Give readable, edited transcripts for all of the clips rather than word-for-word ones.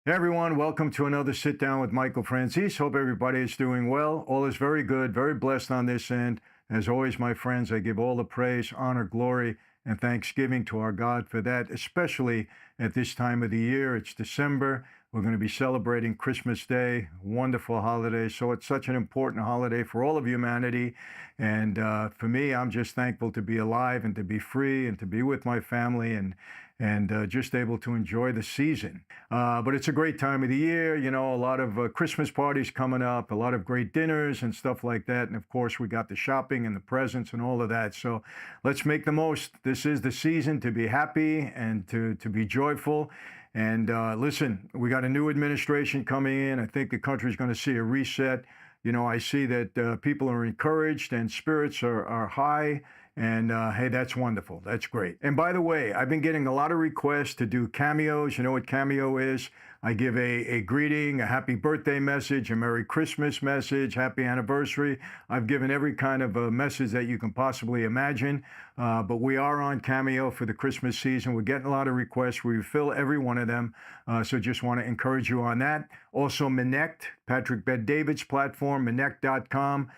Hey everyone, welcome to another sit down with Michael Franzese. Hope everybody is doing well. All is very good, very blessed on this end. As always, my friends, I give all the praise, honor, glory, and thanksgiving to our God for that, especially at this time of the year. It's December. We're going to be celebrating Christmas Day, wonderful holiday. So it's such an important holiday for all of humanity. And for me, I'm just thankful to be alive and to be free and to be with my family and just able to enjoy the season. But it's a great time of the year. You know, a lot of Christmas parties coming up, a lot of great dinners and stuff like that. And of course, we got the shopping and the presents and all of that. So let's make the most. This is the season to be happy and to be joyful. And listen, we got a new administration coming in. I think the country's going to see a reset. You know, I see that people are encouraged and spirits are high. And hey, that's wonderful. That's great. And by the way, I've been getting a lot of requests to do cameos. You know what cameo is? I give a greeting, a happy birthday message, a Merry Christmas message, happy anniversary. I've given every kind of a message that you can possibly imagine. But we are on Cameo for the Christmas season. We're getting a lot of requests. We fill every one of them. So just want to encourage you on that. Also, Minect, Patrick Bet-David's platform, Minect.com.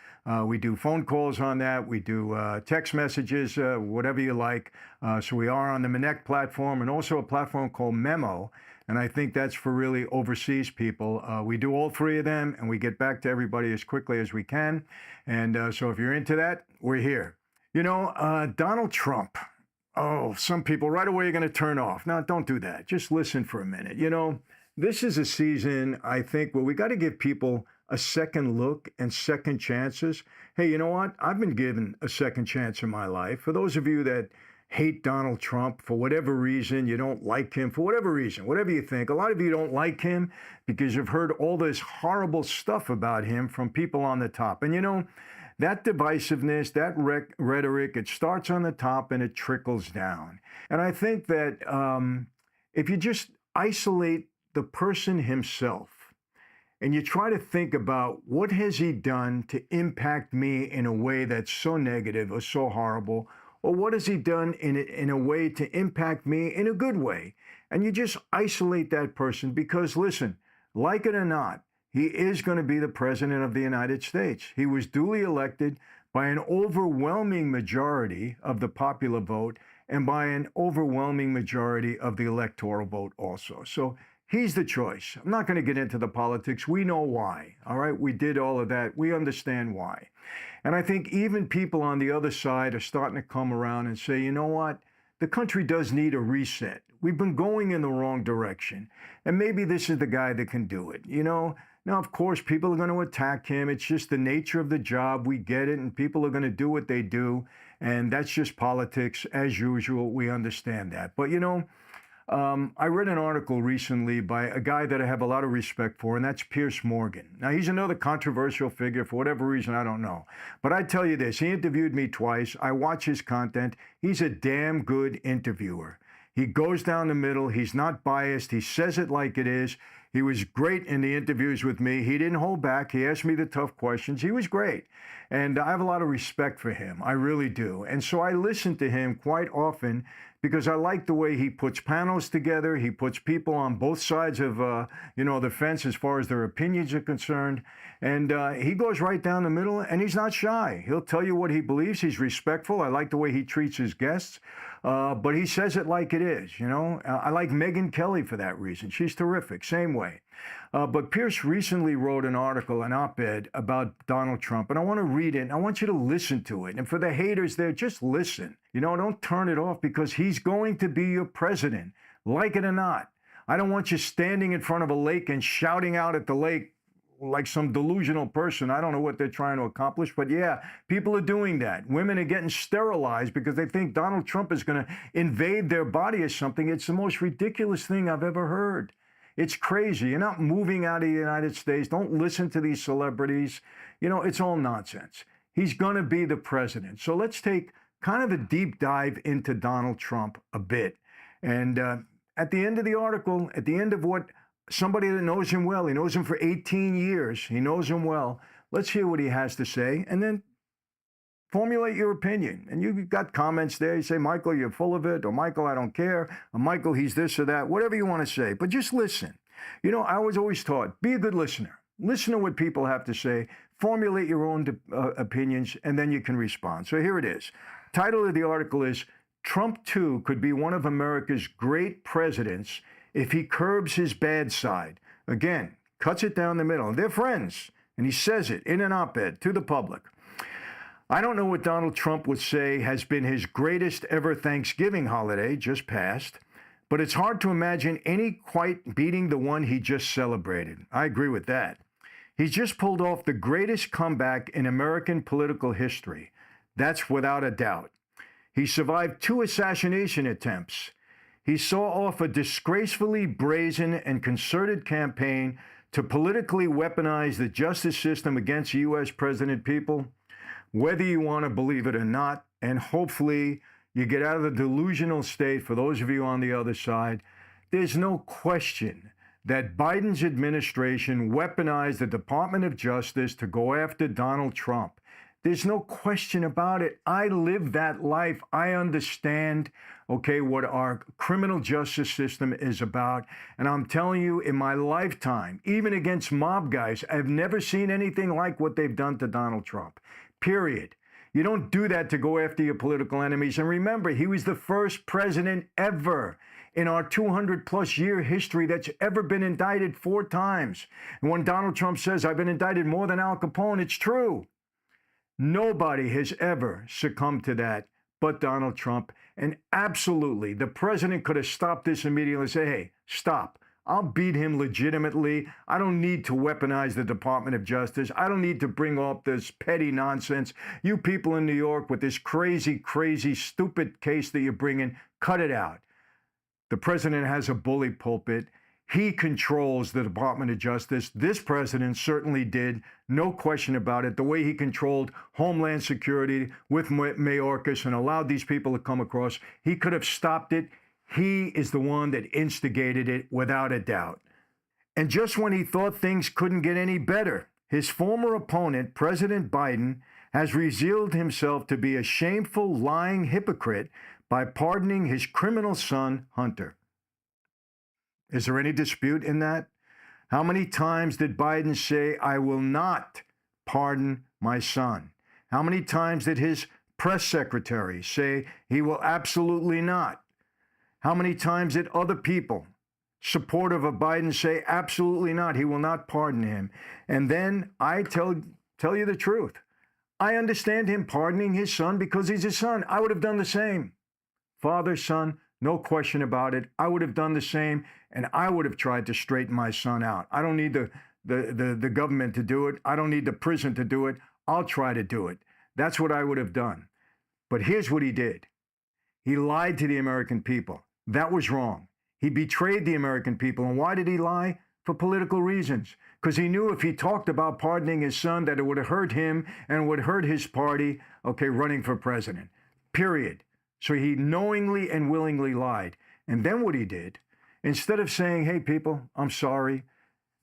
We do phone calls on that. We do text messages, whatever you like. So we are on the Minect platform and also a platform called Memo. And I think that's for really overseas people. We do all three of them and we get back to everybody as quickly as we can. And so if you're into that, we're here. You know, Donald Trump. Oh, some people right away are going to turn off. No, don't do that. Just listen for a minute. You know, this is a season, I think, where we got to give people a second look and second chances. Hey, you know what? I've been given a second chance in my life. For those of you that hate Donald Trump for whatever reason, you don't like him for whatever reason, whatever you think. A lot of you don't like him because you've heard all this horrible stuff about him from people on the top. And you know, that divisiveness, that rhetoric, it starts on the top and it trickles down. And I think that if you just isolate the person himself and you try to think about what has he done to impact me in a way that's so negative or so horrible, or what has he done in a way to impact me in a good way, and you just isolate that person because, listen, like it or not, he is going to be the president of the United States. He was duly elected by an overwhelming majority of the popular vote and by an overwhelming majority of the electoral vote also. So he's the choice. I'm not going to get into the politics. We know why. All right. We did all of that. We understand why. And I think even people on the other side are starting to come around and say, you know what? The country does need a reset. We've been going in the wrong direction. And maybe this is the guy that can do it. You know, now, of course, people are going to attack him. It's just the nature of the job. We get it. And people are going to do what they do. And that's just politics as usual. We understand that. But, you know, I read an article recently by a guy that I have a lot of respect for, and that's Piers Morgan. Now, he's another controversial figure for whatever reason, I don't know. But I tell you this, he interviewed me twice. I watch his content. He's a damn good interviewer. He goes down the middle. He's not biased. He says it like it is. He was great in the interviews with me. He didn't hold back. He asked me the tough questions. He was great. And I have a lot of respect for him. I really do. And so I listen to him quite often because I like the way he puts panels together. He puts people on both sides of, the fence as far as their opinions are concerned. And he goes right down the middle, and he's not shy. He'll tell you what he believes. He's respectful. I like the way he treats his guests. But he says it like it is, you know. I like Megyn Kelly for that reason. She's terrific, same way. But Pierce recently wrote an article, an op-ed about Donald Trump, and I want to read it, and I want you to listen to it. And for the haters there, just listen. You know, don't turn it off because he's going to be your president, like it or not. I don't want you standing in front of a lake and shouting out at the lake like some delusional person. I don't know what they're trying to accomplish, but yeah, people are doing that. Women are getting sterilized because they think Donald Trump is going to invade their body or something. It's the most ridiculous thing I've ever heard. It's crazy. You're not moving out of the United States. Don't listen to these celebrities. You know, it's all nonsense. He's going to be the president. So let's take kind of a deep dive into Donald Trump a bit. And at the end of the article, at the end of what somebody that knows him well, he knows him for 18 years, he knows him well. Let's hear what he has to say and then formulate your opinion. And you've got comments there. You say, Michael, you're full of it, or Michael, I don't care, or Michael, he's this or that, whatever you want to say. But just listen. I was always taught, be a good listener. Listen to what people have to say, formulate your own opinions, and then you can respond. So here it is. Title of the article is, Trump too could be one of America's great presidents if he curbs his bad side. Again, cuts it down the middle. They're friends, and he says it in an op-ed to the public. I don't know what Donald Trump would say has been his greatest ever Thanksgiving holiday, just passed, but it's hard to imagine any quite beating the one he just celebrated. I agree with that. He's just pulled off the greatest comeback in American political history. That's without a doubt. He survived 2 assassination attempts. He saw off a disgracefully brazen and concerted campaign to politically weaponize the justice system against U.S. President people. Whether you want to believe it or not, and hopefully you get out of the delusional state, for those of you on the other side, there's no question that Biden's administration weaponized the Department of Justice to go after Donald Trump. There's no question about it. I live that life. I understand, what our criminal justice system is about. And I'm telling you, in my lifetime, even against mob guys, I've never seen anything like what they've done to Donald Trump. Period. You don't do that to go after your political enemies. And remember, he was the first president ever in our 200-plus year history that's ever been indicted 4 times. And when Donald Trump says, I've been indicted more than Al Capone, it's true. Nobody has ever succumbed to that but Donald Trump. And absolutely, the president could have stopped this immediately and said, hey, stop. I'll beat him legitimately. I don't need to weaponize the Department of Justice. I don't need to bring up this petty nonsense. You people in New York with this crazy, stupid case that you're bringing, cut it out. The president has a bully pulpit. He controls the Department of Justice. This president certainly did, no question about it. The way he controlled Homeland Security with Mayorkas and allowed these people to come across, he could have stopped it. He is the one that instigated it without a doubt. And just when he thought things couldn't get any better, his former opponent, President Biden, has revealed himself to be a shameful, lying hypocrite by pardoning his criminal son, Hunter. Is there any dispute in that? How many times did Biden say, I will not pardon my son? How many times did his press secretary say he will absolutely not? How many times did other people supportive of Biden say, absolutely not, he will not pardon him? And then I tell you the truth. I understand him pardoning his son because he's his son. I would have done the same. Father, son, no question about it. I would have done the same, and I would have tried to straighten my son out. I don't need the government to do it. I don't need the prison to do it. I'll try to do it. That's what I would have done. But here's what he did. He lied to the American people. That was wrong. He betrayed the American people. And why did he lie? For political reasons. Because he knew if he talked about pardoning his son, that it would hurt him and would hurt his party, running for president. Period. So he knowingly and willingly lied. And then what he did, instead of saying, hey, people, I'm sorry.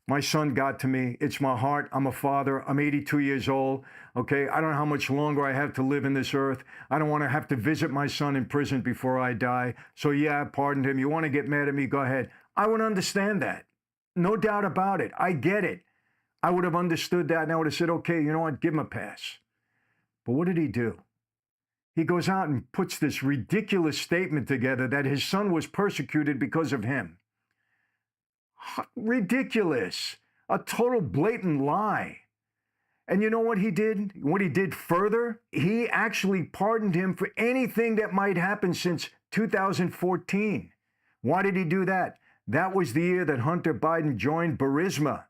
My son got to me. It's my heart. I'm a father. I'm 82 years old. I don't know how much longer I have to live in this earth. I don't want to have to visit my son in prison before I die. So yeah, I pardoned him. You want to get mad at me? Go ahead. I would understand that. No doubt about it. I get it. I would have understood that and I would have said, okay, you know what? Give him a pass. But what did he do? He goes out and puts this ridiculous statement together that his son was persecuted because of him. Ridiculous. A total blatant lie. And you know what he did? What he did further? He actually pardoned him for anything that might happen since 2014. Why did he do that? That was the year that Hunter Biden joined Burisma.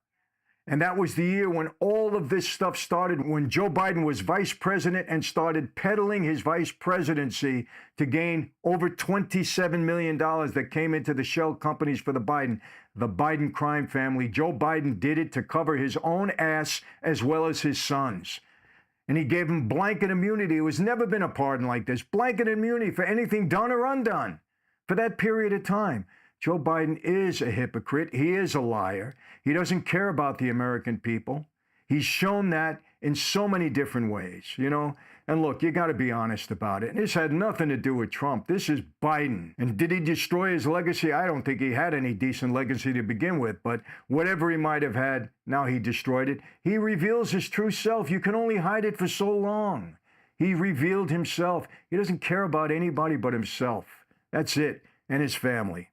And that was the year when all of this stuff started, when Joe Biden was vice president and started peddling his vice presidency to gain over $27 million that came into the shell companies for the Biden crime family. Joe Biden did it to cover his own ass as well as his son's. And he gave him blanket immunity. It was never been a pardon like this. Blanket immunity for anything done or undone for that period of time. Joe Biden is a hypocrite. He is a liar. He doesn't care about the American people. He's shown that in so many different ways. And look, you got to be honest about it. This had nothing to do with Trump. This is Biden. And did he destroy his legacy? I don't think he had any decent legacy to begin with, but whatever he might have had, now he destroyed it. He reveals his true self. You can only hide it for so long. He revealed himself. He doesn't care about anybody but himself. That's it, and his family.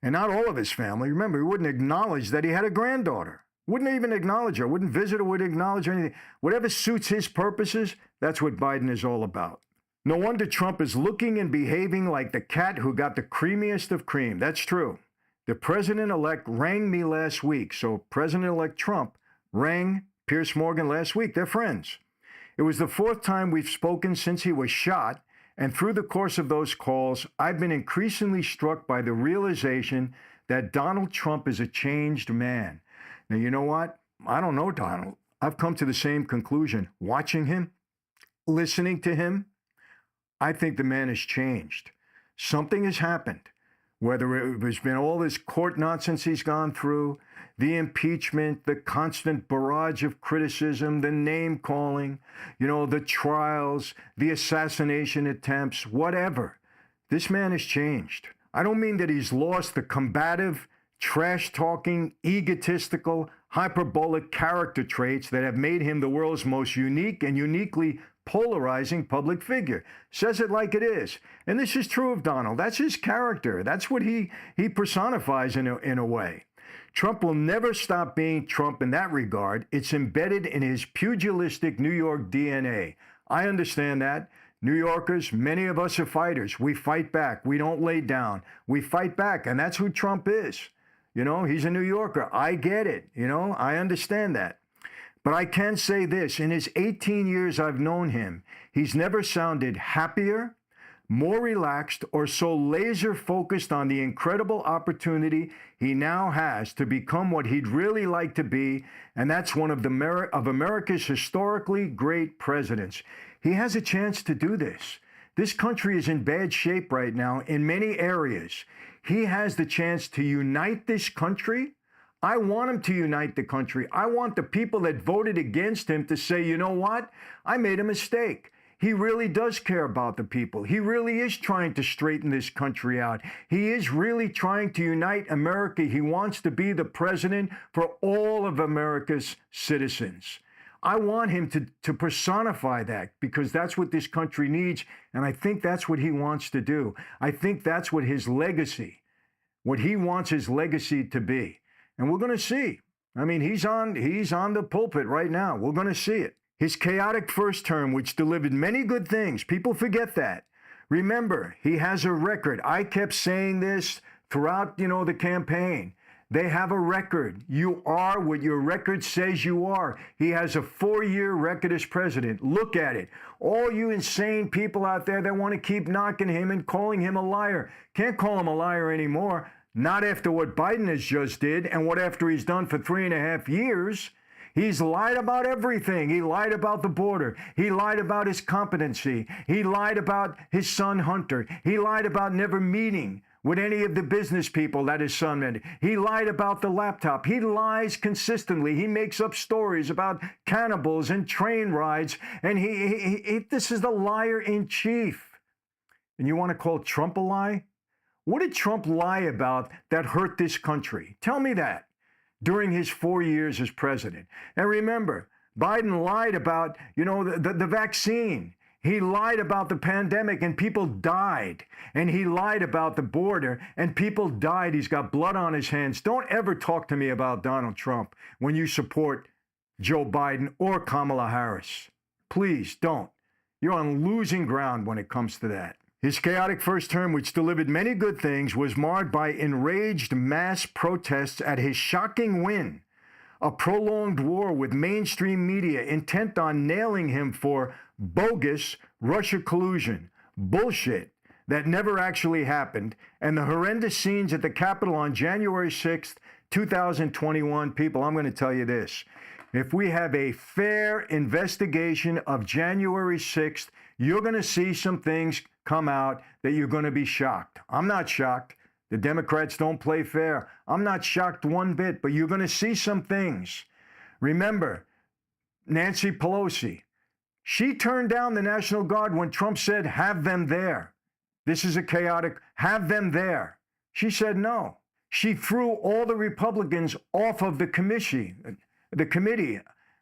And not all of his family. Remember, he wouldn't acknowledge that he had a granddaughter. Wouldn't even acknowledge her, wouldn't visit her, wouldn't acknowledge her, anything. Whatever suits his purposes, that's what Biden is all about. No wonder Trump is looking and behaving like the cat who got the creamiest of cream. That's true. The president-elect rang me last week. So President-elect Trump rang Piers Morgan last week. They're friends. It was the fourth time we've spoken since he was shot. And through the course of those calls, I've been increasingly struck by the realization that Donald Trump is a changed man. Now, you know what? I don't know Donald. I've come to the same conclusion. Watching him, listening to him, I think the man has changed. Something has happened. Whether it has been all this court nonsense he's gone through, the impeachment, the constant barrage of criticism, the name calling, the trials, the assassination attempts, whatever. This man has changed. I don't mean that he's lost the combative, trash-talking, egotistical, hyperbolic character traits that have made him the world's most unique and uniquely polarizing public figure. Says it like it is. And this is true of Donald. That's his character. That's what he personifies in a way. Trump will never stop being Trump in that regard. It's embedded in his pugilistic New York DNA. I understand that. New Yorkers, many of us are fighters. We fight back. We don't lay down. We fight back. And that's who Trump is. He's a New Yorker. I get it. I understand that. But I can say this, in his 18 years I've known him, he's never sounded happier, more relaxed, or so laser focused on the incredible opportunity he now has to become what he'd really like to be, and that's one of America's historically great presidents. He has a chance to do this. This country is in bad shape right now in many areas. He has the chance to unite this country. I want him to unite the country. I want the people that voted against him to say, you know what? I made a mistake. He really does care about the people. He really is trying to straighten this country out. He is really trying to unite America. He wants to be the president for all of America's citizens. I want him to personify that because that's what this country needs. And I think that's what he wants to do. I think that's what his legacy, what he wants his legacy to be. And we're going to see. I mean, he's on the pulpit right now. We're going to see it. His chaotic first term, which delivered many good things. People forget that. Remember, he has a record. I kept saying this throughout, the campaign. They have a record. You are what your record says you are. He has a 4-year record as president. Look at it. All you insane people out there that want to keep knocking him and calling him a liar. Can't call him a liar anymore. Not after what Biden has just did and what after he's done for 3.5 years. He's lied about everything. He lied about the border. He lied about his competency. He lied about his son Hunter. He lied about never meeting with any of the business people that his son met. He lied about the laptop. He lies consistently. He makes up stories about cannibals and train rides. And this is the liar in chief. And you want to call Trump a lie? What did Trump lie about that hurt this country? Tell me that during his 4 years as president. And remember, Biden lied about, the vaccine. He lied about the pandemic and people died. And he lied about the border and people died. He's got blood on his hands. Don't ever talk to me about Donald Trump when you support Joe Biden or Kamala Harris. Please don't. You're on losing ground when it comes to that. His chaotic first term, which delivered many good things, was marred by enraged mass protests at his shocking win, a prolonged war with mainstream media intent on nailing him for bogus Russia collusion, bullshit that never actually happened, and the horrendous scenes at the Capitol on January 6th, 2021. People, I'm going to tell you this. If we have a fair investigation of January 6th, you're going to see some things come out that you're going to be shocked. I'm not shocked. The Democrats don't play fair. I'm not shocked one bit, but you're going to see some things. Remember, Nancy Pelosi, She turned down the National Guard when Trump said, have them there. This is a chaotic, have them there. She said no. She threw all the Republicans off of the committee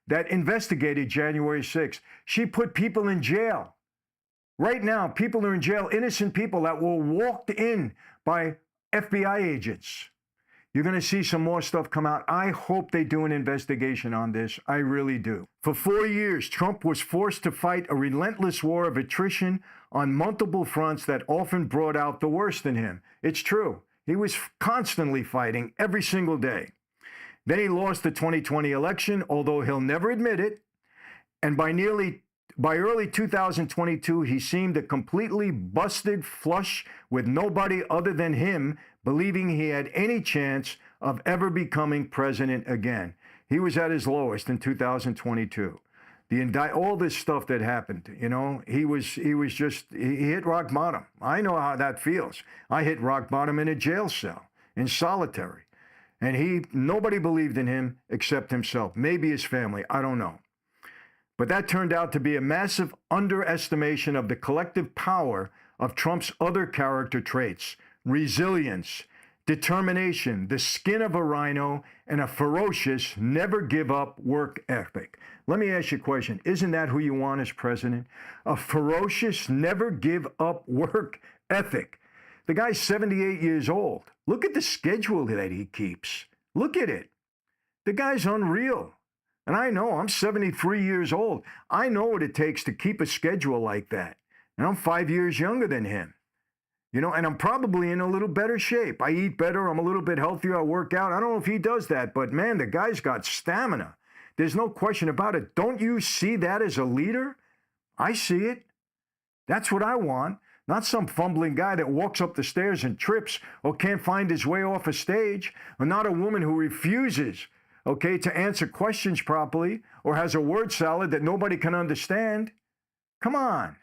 that investigated January 6th. She put people in jail. Right now, people are in jail, innocent people that were walked in by FBI agents. You're going to see some more stuff come out. I hope they do an investigation on this. I really do. For 4 years, Trump was forced to fight a relentless war of attrition on multiple fronts that often brought out the worst in him. It's true. He was constantly fighting every single day. Then he lost the 2020 election, although he'll never admit it. And by early 2022, he seemed a completely busted flush with nobody other than him believing he had any chance of ever becoming president again. He was at his lowest in 2022. All this stuff that happened, he hit rock bottom. I know how that feels. I hit rock bottom in a jail cell, in solitary. And nobody believed in him except himself, maybe his family, I don't know. But that turned out to be a massive underestimation of the collective power of Trump's other character traits: resilience, determination, the skin of a rhino, and a ferocious, never give up work ethic. Let me ask you a question. Isn't that who you want as president? A ferocious, never give up work ethic. The guy's 78 years old. Look at the schedule that he keeps. Look at it. The guy's unreal. And I know I'm 73 years old. I know what it takes to keep a schedule like that. And I'm 5 years younger than him. And I'm probably in a little better shape. I eat better. I'm a little bit healthier. I work out. I don't know if he does that, but man, the guy's got stamina. There's no question about it. Don't you see that as a leader? I see it. That's what I want. Not some fumbling guy that walks up the stairs and trips or can't find his way off a stage, or not a woman who refuses, to answer questions properly, or has a word salad that nobody can understand. Come on.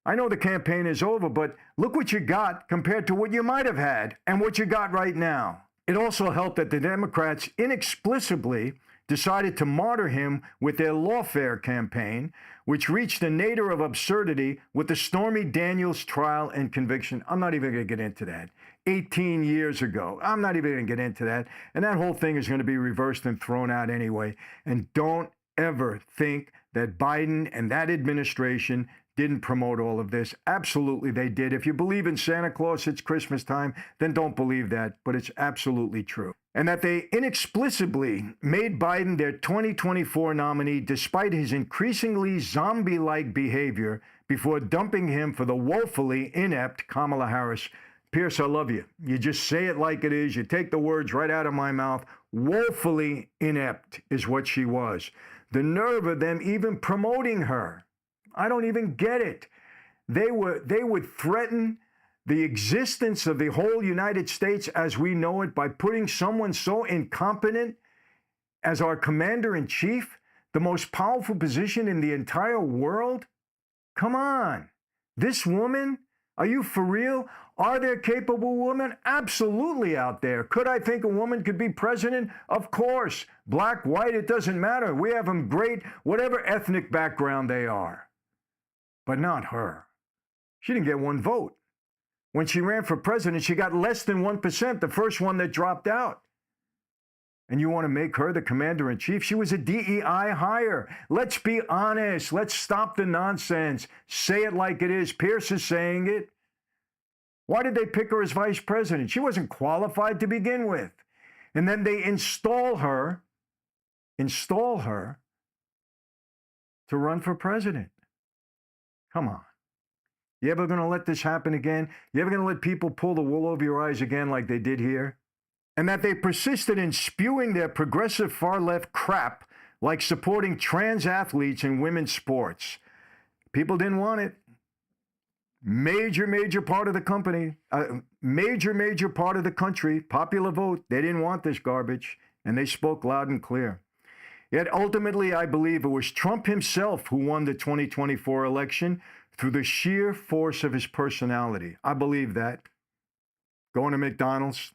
I know the campaign is over, but look what you got compared to what you might have had and what you got right now. It also helped that the Democrats inexplicably decided to martyr him with their lawfare campaign, which reached a nadir of absurdity with the Stormy Daniels trial and conviction. I'm not even going to get into that. 18 years ago. I'm not even going to get into that. And that whole thing is going to be reversed and thrown out anyway. And don't ever think that Biden and that administration didn't promote all of this. Absolutely they did. If you believe in Santa Claus, it's Christmas time, then don't believe that, but it's absolutely true. And that they inexplicably made Biden their 2024 nominee despite his increasingly zombie-like behavior before dumping him for the woefully inept Kamala Harris. Pierce, I love you. You just say it like it is. You take the words right out of my mouth. Woefully inept is what she was. The nerve of them even promoting her. I don't even get it. They would threaten the existence of the whole United States as we know it by putting someone so incompetent as our commander-in-chief, the most powerful position in the entire world? Come on. This woman? Are you for real? Are there capable women? Absolutely out there. Could I think a woman could be president? Of course. Black, white, it doesn't matter. We have them great, whatever ethnic background they are. But not her. She didn't get one vote. When she ran for president, she got less than 1%, the first one that dropped out. And you want to make her the commander-in-chief? She was a DEI hire. Let's be honest. Let's stop the nonsense. Say it like it is. Pierce is saying it. Why did they pick her as vice president? She wasn't qualified to begin with. And then they install her to run for president. Come on. You ever going to let this happen again? You ever going to let people pull the wool over your eyes again like they did here? And that they persisted in spewing their progressive far-left crap like supporting trans athletes in women's sports. People didn't want it. Major part of the company, major part of the country, popular vote, they didn't want this garbage, and they spoke loud and clear. Yet ultimately, I believe it was Trump himself who won the 2024 election through the sheer force of his personality. I believe that. Going to McDonald's,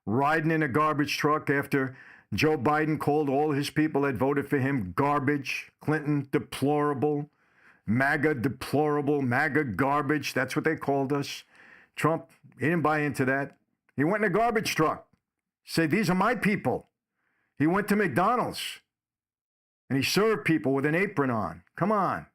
riding in a garbage truck after Joe Biden called all his people that voted for him garbage. Clinton, deplorable. MAGA, deplorable. MAGA, garbage. That's what they called us. Trump, he didn't buy into that. He went in a garbage truck. Said, these are my people. He went to McDonald's. And he served people with an apron on. Come on.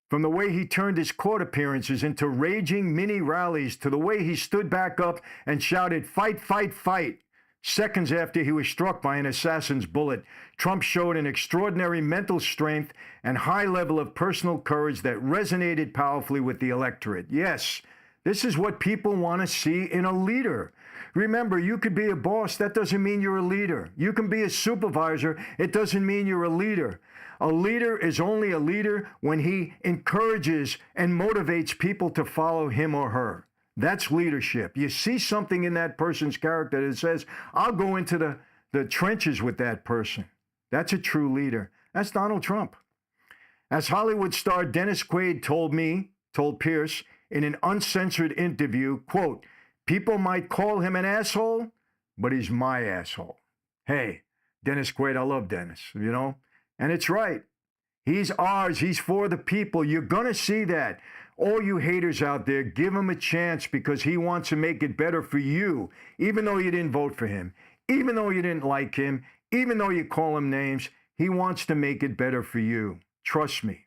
From the way he turned his court appearances into raging mini rallies to the way he stood back up and shouted, fight, fight, fight. Seconds after he was struck by an assassin's bullet, Trump showed an extraordinary mental strength and high level of personal courage that resonated powerfully with the electorate. Yes, this is what people want to see in a leader. Remember, you could be a boss. That doesn't mean you're a leader. You can be a supervisor. It doesn't mean you're a leader. A leader is only a leader when he encourages and motivates people to follow him or her. That's leadership. You see something in that person's character that says, I'll go into the trenches with that person. That's a true leader. That's Donald Trump. As Hollywood star Dennis Quaid told Piers in an uncensored interview, quote, people might call him an asshole, but he's my asshole. Hey, Dennis Quaid, I love Dennis, you know? And it's right. He's ours. He's for the people. You're going to see that. All you haters out there, give him a chance because he wants to make it better for you, even though you didn't vote for him, even though you didn't like him, even though you call him names. He wants to make it better for you. Trust me.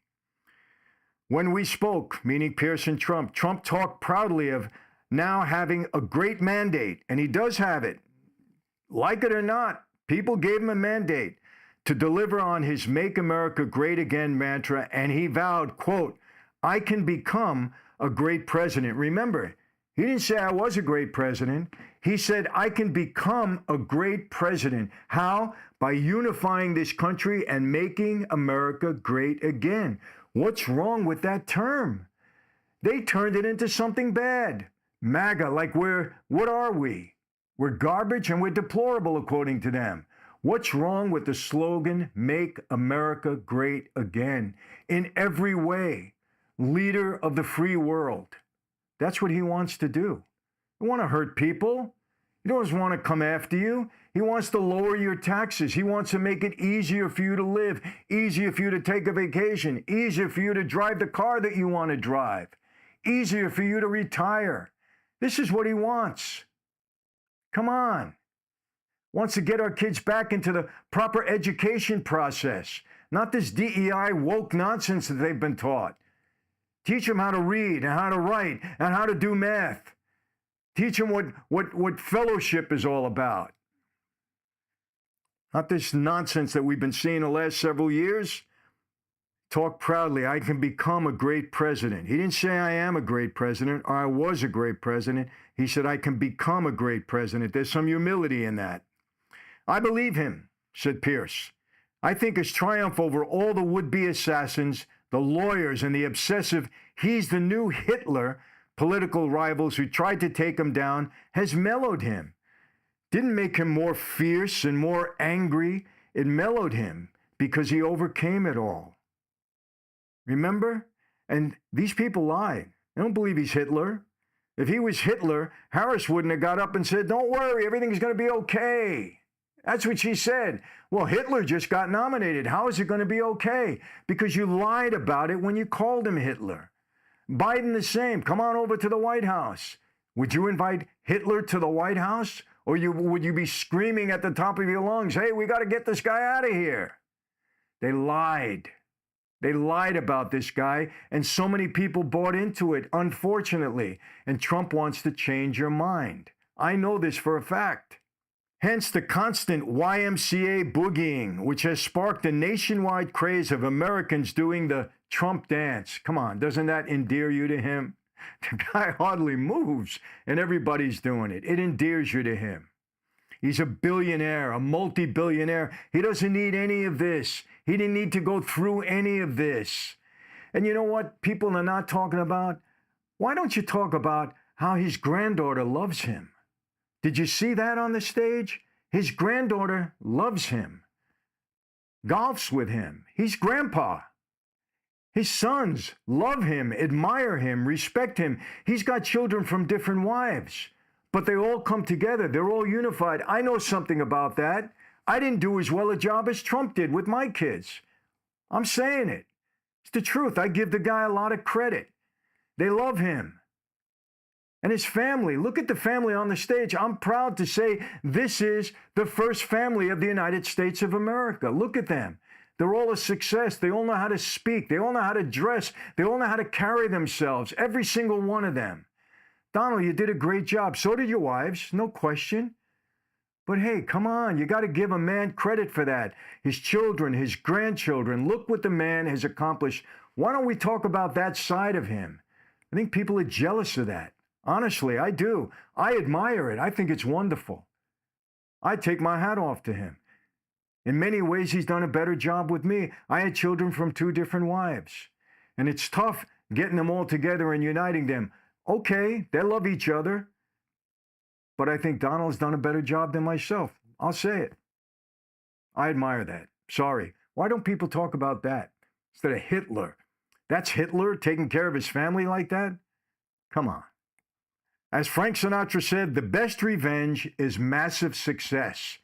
When we spoke, meaning Piers and Trump talked proudly of now having a great mandate, and he does have it. Like it or not, people gave him a mandate to deliver on his Make America Great Again mantra, and he vowed, quote, I can become a great president. Remember, he didn't say I was a great president. He said, I can become a great president. How? By unifying this country and making America great again. What's wrong with that term? They turned it into something bad. MAGA, like what are we? We're garbage and we're deplorable, according to them. What's wrong with the slogan, Make America Great Again? In every way, leader of the free world. That's what he wants to do. He doesn't want to hurt people. He doesn't want to come after you. He wants to lower your taxes. He wants to make it easier for you to live, easier for you to take a vacation, easier for you to drive the car that you want to drive, easier for you to retire. This is what he wants. Come on. Wants to get our kids back into the proper education process, not this DEI woke nonsense that they've been taught. Teach them how to read and how to write and how to do math. Teach them what fellowship is all about. Not this nonsense that we've been seeing the last several years. Talk proudly, I can become a great president. He didn't say I am a great president or I was a great president. He said I can become a great president. There's some humility in that. I believe him, said Piers. I think his triumph over all the would-be assassins, the lawyers, and the obsessive, he's the new Hitler, political rivals who tried to take him down, has mellowed him. Didn't make him more fierce and more angry. It mellowed him because he overcame it all. Remember? And these people lied. They don't believe he's Hitler. If he was Hitler, Harris wouldn't have got up and said, don't worry, everything's going to be okay. That's what she said. Well, Hitler just got nominated. How is it going to be okay? Because you lied about it when you called him Hitler. Biden the same. Come on over to the White House. Would you invite Hitler to the White House? Or would you be screaming at the top of your lungs, hey, we got to get this guy out of here? They lied. They lied about this guy, and so many people bought into it, unfortunately. And Trump wants to change your mind. I know this for a fact. Hence the constant YMCA boogieing, which has sparked a nationwide craze of Americans doing the Trump dance. Come on, doesn't that endear you to him? The guy hardly moves, and everybody's doing it. It endears you to him. He's a billionaire, a multi-billionaire. He doesn't need any of this. He didn't need to go through any of this. And you know what people are not talking about? Why don't you talk about how his granddaughter loves him? Did you see that on the stage? His granddaughter loves him, golfs with him. He's grandpa. His sons love him, admire him, respect him. He's got children from different wives. but they all come together. They're all unified. I know something about that. I didn't do as well a job as Trump did with my kids. I'm saying it. It's the truth. I give the guy a lot of credit. They love him. And his family. Look at the family on the stage. I'm proud to say this is the first family of the United States of America. Look at them. They're all a success. They all know how to speak. They all know how to dress. They all know how to carry themselves. Every single one of them. Donald, you did a great job. So did your wives, no question. But hey, come on. You got to give a man credit for that. His children, his grandchildren. Look what the man has accomplished. Why don't we talk about that side of him? I think people are jealous of that. Honestly, I do. I admire it. I think it's wonderful. I take my hat off to him. In many ways, he's done a better job with me. I had children from 2 different wives. And it's tough getting them all together and uniting them. Okay, they love each other. But I think Donald's done a better job than myself. I'll say it. I admire that. Sorry. Why don't people talk about that instead of Hitler? That's Hitler taking care of his family like that? Come on. As Frank Sinatra said, the best revenge is massive success.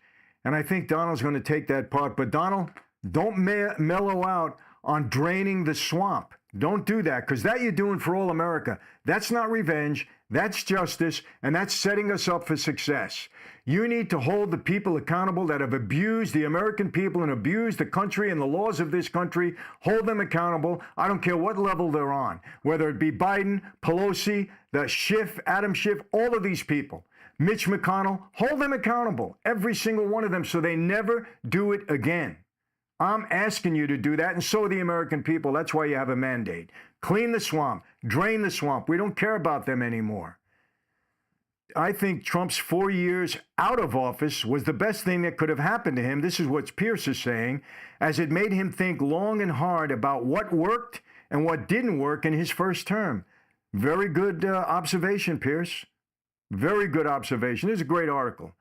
And I think Donald's going to take that part. But Donald, don't mellow out on draining the swamp. Don't do that, because that you're doing for all America. That's not revenge. That's justice, and that's setting us up for success. You need to hold the people accountable that have abused the American people and abused the country and the laws of this country. Hold them accountable. I don't care what level they're on, whether it be Biden, Pelosi, the Schiff, Adam Schiff, all of these people. Mitch McConnell, hold them accountable, every single one of them, so they never do it again. I'm asking you to do that, and so are the American people. That's why you have a mandate. Clean the swamp, drain the swamp. We don't care about them anymore. I think Trump's 4 years out of office was the best thing that could have happened to him. This is what Piers is saying, as it made him think long and hard about what worked and what didn't work in his first term. Very good observation, Piers. Very good observation. This is a great article.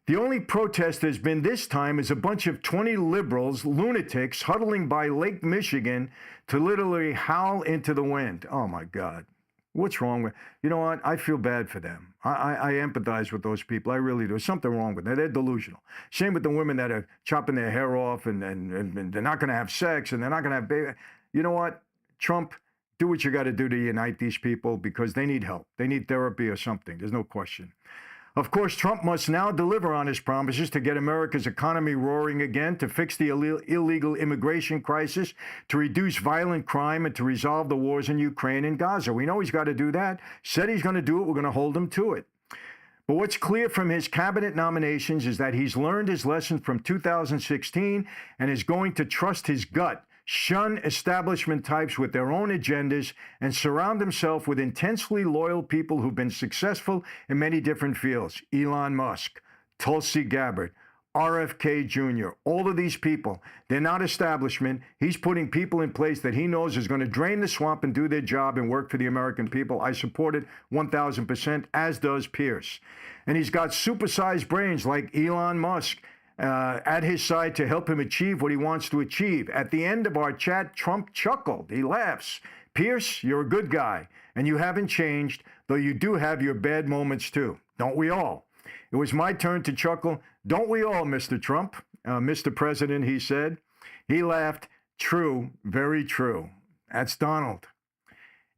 The only protest there's been this time is a bunch of 20 liberals, lunatics, huddling by Lake Michigan to literally howl into the wind. Oh, my God. What's wrong with... You know what? I feel bad for them. I empathize with those people. I really do. There's something wrong with them. They're delusional. Same with the women that are chopping their hair off and they're not going to have sex and they're not going to have baby. You know what? Trump, do what you got to do to unite these people, because they need help. They need therapy or something. There's no question. Of course, Trump must now deliver on his promises to get America's economy roaring again, to fix the illegal immigration crisis, to reduce violent crime, and to resolve the wars in Ukraine and Gaza. We know he's got to do that. Said he's going to do it. We're going to hold him to it. But what's clear from his cabinet nominations is that he's learned his lesson from 2016 and is going to trust his gut, shun establishment types with their own agendas, and surround himself with intensely loyal people who've been successful in many different fields. Elon Musk, Tulsi Gabbard, RFK Jr., all of these people, they're not establishment. He's putting people in place that he knows is going to drain the swamp and do their job and work for the American people. I support it 1,000%, as does Piers. And he's got supersized brains like Elon Musk at his side to help him achieve what he wants to achieve. At the end of our chat, Trump chuckled. He laughs. Piers, you're a good guy, and you haven't changed, though you do have your bad moments too. Don't we all? It was my turn to chuckle. Don't we all, Mr. Trump? Mr. President, he said. He laughed. True, very true. That's Donald.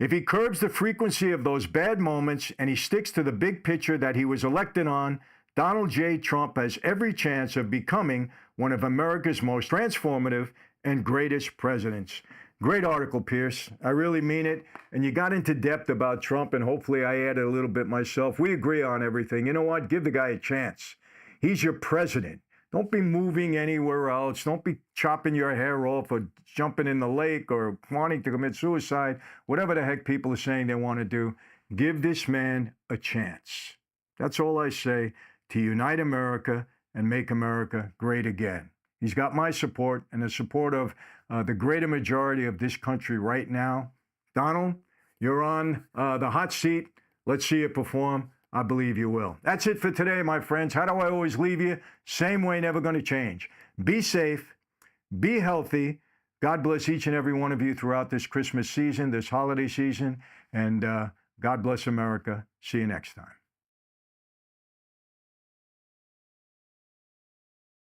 If he curbs the frequency of those bad moments and he sticks to the big picture that he was elected on, Donald J. Trump has every chance of becoming one of America's most transformative and greatest presidents. Great article, Piers. I really mean it. And you got into depth about Trump, and hopefully I added a little bit myself. We agree on everything. You know what? Give the guy a chance. He's your president. Don't be moving anywhere else. Don't be chopping your hair off or jumping in the lake or wanting to commit suicide. Whatever the heck people are saying they want to do, give this man a chance. That's all I say, to unite America and make America great again. He's got my support and the support of the greater majority of this country right now. Donald, you're on the hot seat. Let's see you perform. I believe you will. That's it for today, my friends. How do I always leave you? Same way, never going to change. Be safe. Be healthy. God bless each and every one of you throughout this Christmas season, this holiday season. And God bless America. See you next time.